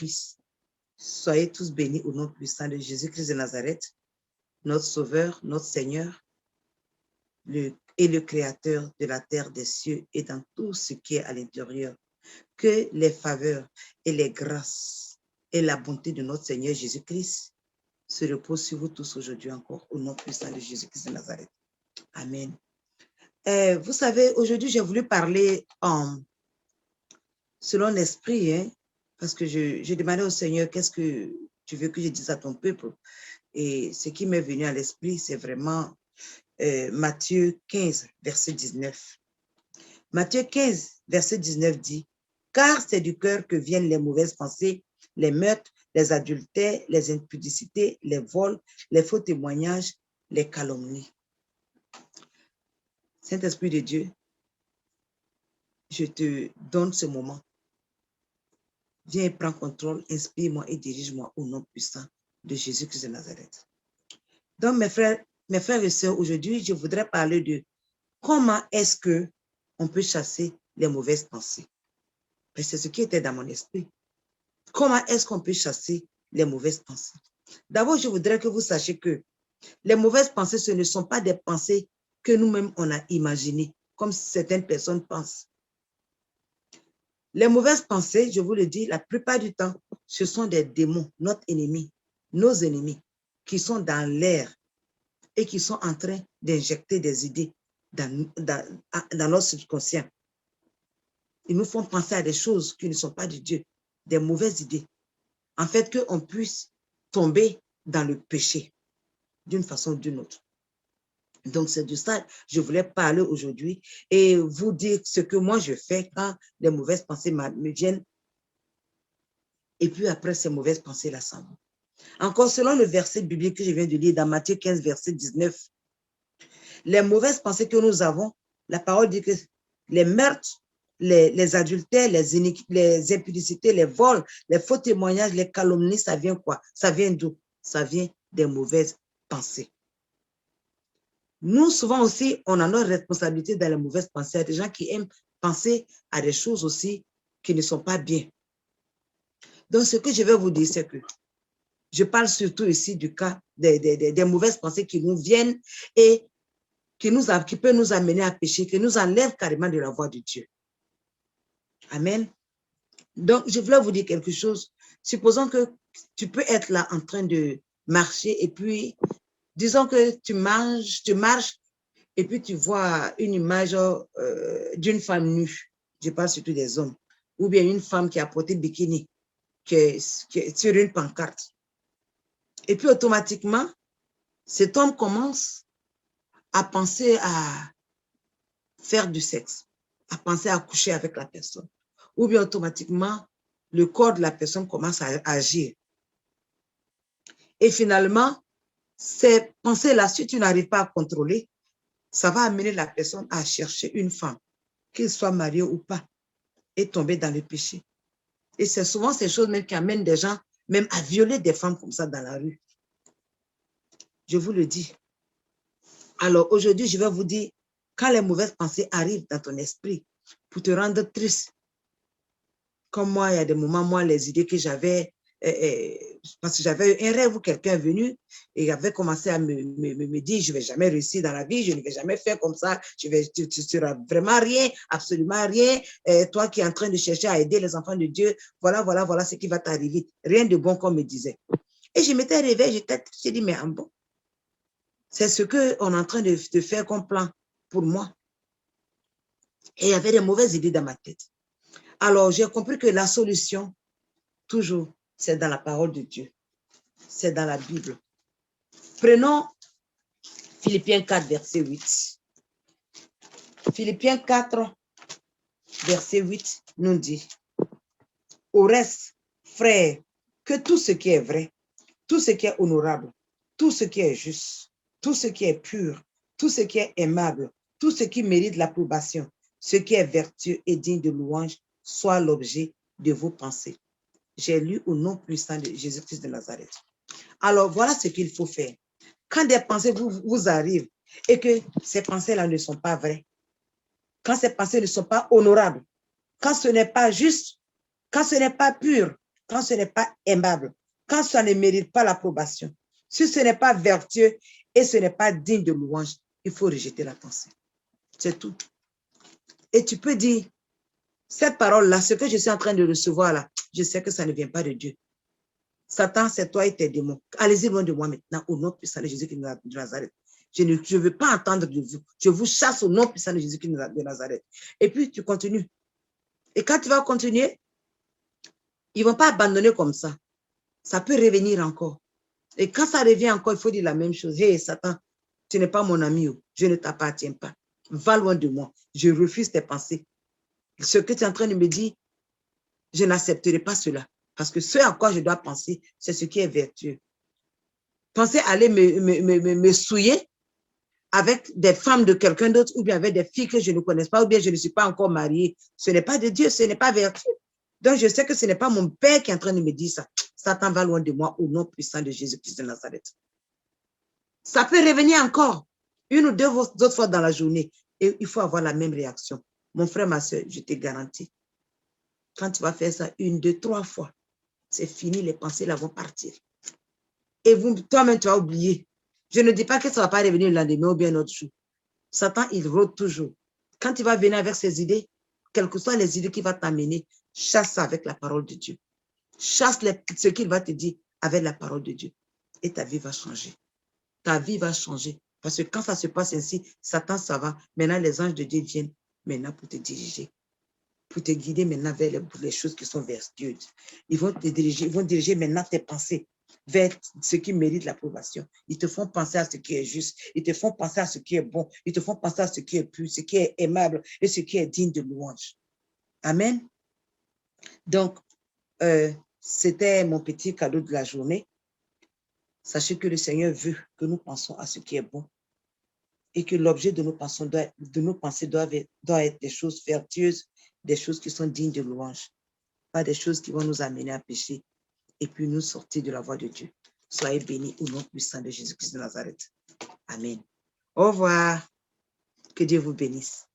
Christ. Soyez tous bénis au nom puissant de Jésus-Christ de Nazareth, notre Sauveur, notre Seigneur, et le Créateur de la terre, des cieux et dans tout ce qui est à l'intérieur. Que les faveurs et les grâces et la bonté de notre Seigneur Jésus-Christ se reposent sur vous tous aujourd'hui encore, au nom puissant de Jésus-Christ de Nazareth. Amen. Vous savez, aujourd'hui, j'ai voulu parler selon l'esprit, hein, parce que j'ai demandé au Seigneur, qu'est-ce que tu veux que je dise à ton peuple? Et ce qui m'est venu à l'esprit, c'est vraiment Matthieu 15, verset 19. Matthieu 15, verset 19 dit, « Car c'est du cœur que viennent les mauvaises pensées, les meurtres, les adultères, les impudicités, les vols, les faux témoignages, les calomnies. » Saint-Esprit de Dieu, je te donne ce moment. Viens et prends contrôle, inspire-moi et dirige-moi au nom puissant de Jésus-Christ de Nazareth. Donc, mes frères et sœurs, aujourd'hui, je voudrais parler de comment est-ce qu'on peut chasser les mauvaises pensées. C'est ce qui était dans mon esprit. Comment est-ce qu'on peut chasser les mauvaises pensées? D'abord, je voudrais que vous sachiez que les mauvaises pensées, ce ne sont pas des pensées que nous-mêmes, on a imaginées, comme certaines personnes pensent. Les mauvaises pensées, je vous le dis, la plupart du temps, ce sont des démons, notre ennemi, nos ennemis, qui sont dans l'air et qui sont en train d'injecter des idées dans notre subconscient. Ils nous font penser à des choses qui ne sont pas de Dieu, des mauvaises idées. En fait, qu'on puisse tomber dans le péché d'une façon ou d'une autre. Donc, c'est de ça que je voulais parler aujourd'hui et vous dire ce que moi je fais quand les mauvaises pensées me viennent. Et puis après, ces mauvaises pensées-là s'en vont. Encore selon le verset biblique que je viens de lire dans Matthieu 15, verset 19, les mauvaises pensées que nous avons, la parole dit que les meurtres, les adultères, les impudicités, les vols, les faux témoignages, les calomnies, ça vient quoi? Ça vient d'où? Ça vient des mauvaises pensées. Nous, souvent aussi, on a notre responsabilité dans les mauvaises pensées. Il y a des gens qui aiment penser à des choses aussi qui ne sont pas bien. Donc, ce que je vais vous dire, c'est que je parle surtout ici du cas des mauvaises pensées qui nous viennent et qui peuvent nous amener à pécher, qui nous enlèvent carrément de la voie de Dieu. Amen. Donc, je voulais vous dire quelque chose. Supposons que tu peux être là en train de marcher et puis, disons que tu marches et puis tu vois une image d'une femme nue. Je parle surtout des hommes. Ou bien une femme qui a porté bikini, qui est sur une pancarte. Et puis automatiquement, cet homme commence à penser à faire du sexe, à penser à coucher avec la personne. Ou bien automatiquement, le corps de la personne commence à agir. Et finalement, ces pensées-là, si tu n'arrives pas à contrôler, ça va amener la personne à chercher une femme, qu'elle soit mariée ou pas, et tomber dans le péché. Et c'est souvent ces choses même qui amènent des gens même à violer des femmes comme ça dans la rue. Je vous le dis. Alors aujourd'hui, je vais vous dire, quand les mauvaises pensées arrivent dans ton esprit pour te rendre triste, comme moi, il y a des moments, moi, les idées que j'avais, parce que j'avais un rêve où quelqu'un est venu et avait commencé à me dire, je ne vais jamais réussir dans la vie, je ne vais jamais faire comme ça, tu seras vraiment rien, absolument rien, toi qui es en train de chercher à aider les enfants de Dieu, voilà ce qui va t'arriver. Rien de bon qu'on me disait. Et je m'étais réveillée, j'ai dit, mais en bon, c'est ce qu'on est en train de faire comme plan pour moi. Et il y avait des mauvaises idées dans ma tête. Alors, j'ai compris que la solution, toujours, c'est dans la parole de Dieu. C'est dans la Bible. Prenons Philippiens 4, verset 8. Philippiens 4, verset 8 nous dit, « Au reste, frères, que tout ce qui est vrai, tout ce qui est honorable, tout ce qui est juste, tout ce qui est pur, tout ce qui est aimable, tout ce qui mérite l'approbation, ce qui est vertueux et digne de louange, soit l'objet de vos pensées. » J'ai lu au nom puissant de Jésus-Christ de Nazareth. Alors, voilà ce qu'il faut faire. Quand des pensées vous arrivent et que ces pensées-là ne sont pas vraies, quand ces pensées ne sont pas honorables, quand ce n'est pas juste, quand ce n'est pas pur, quand ce n'est pas aimable, quand ça ne mérite pas l'approbation, si ce n'est pas vertueux et ce n'est pas digne de louange, il faut rejeter la pensée. C'est tout. Et tu peux dire, cette parole-là, ce que je suis en train de recevoir là, je sais que ça ne vient pas de Dieu. Satan, c'est toi et tes démons. Allez-y loin de moi maintenant, au nom puissant de Jésus-Christ de Nazareth. Je ne veux pas entendre de vous. Je vous chasse au nom puissant de Jésus-Christ de Nazareth. Et puis, tu continues. Et quand tu vas continuer, ils ne vont pas abandonner comme ça. Ça peut revenir encore. Et quand ça revient encore, il faut dire la même chose. Hé, Satan, tu n'es pas mon ami. Je ne t'appartiens pas. Va loin de moi. Je refuse tes pensées. Ce que tu es en train de me dire, je n'accepterai pas cela. Parce que ce à quoi je dois penser, c'est ce qui est vertueux. Penser aller me souiller avec des femmes de quelqu'un d'autre ou bien avec des filles que je ne connais pas ou bien je ne suis pas encore mariée, ce n'est pas de Dieu, ce n'est pas vertueux. Donc, je sais que ce n'est pas mon père qui est en train de me dire ça. Satan va loin de moi au nom puissant de Jésus-Christ de Nazareth. Ça peut revenir encore une ou deux autres fois dans la journée et il faut avoir la même réaction. Mon frère, ma soeur, je te garantis, quand tu vas faire ça 1, 2, 3 fois, c'est fini, les pensées là vont partir. Et toi-même, tu vas oublier. Je ne dis pas que ça ne va pas revenir le lendemain ou bien un autre jour. Satan, il rôde toujours. Quand il va venir avec ses idées, quelles que soient les idées qu'il va t'amener, chasse ça avec la parole de Dieu. Chasse ce qu'il va te dire avec la parole de Dieu. Et ta vie va changer. Ta vie va changer. Parce que quand ça se passe ainsi, Satan, ça va. Maintenant, les anges de Dieu viennent maintenant pour te diriger. Pour te guider maintenant vers les choses qui sont vertueuses. Ils vont diriger maintenant tes pensées vers ce qui mérite l'approbation. Ils te font penser à ce qui est juste. Ils te font penser à ce qui est bon. Ils te font penser à ce qui est pur, ce qui est aimable et ce qui est digne de louange. Amen. Donc, c'était mon petit cadeau de la journée. Sachez que le Seigneur veut que nous pensions à ce qui est bon et que l'objet de nos pensées doit être des choses vertueuses, des choses qui sont dignes de louange, pas des choses qui vont nous amener à pécher et puis nous sortir de la voie de Dieu. Soyez bénis au nom puissant de Jésus-Christ de Nazareth. Amen. Au revoir. Que Dieu vous bénisse.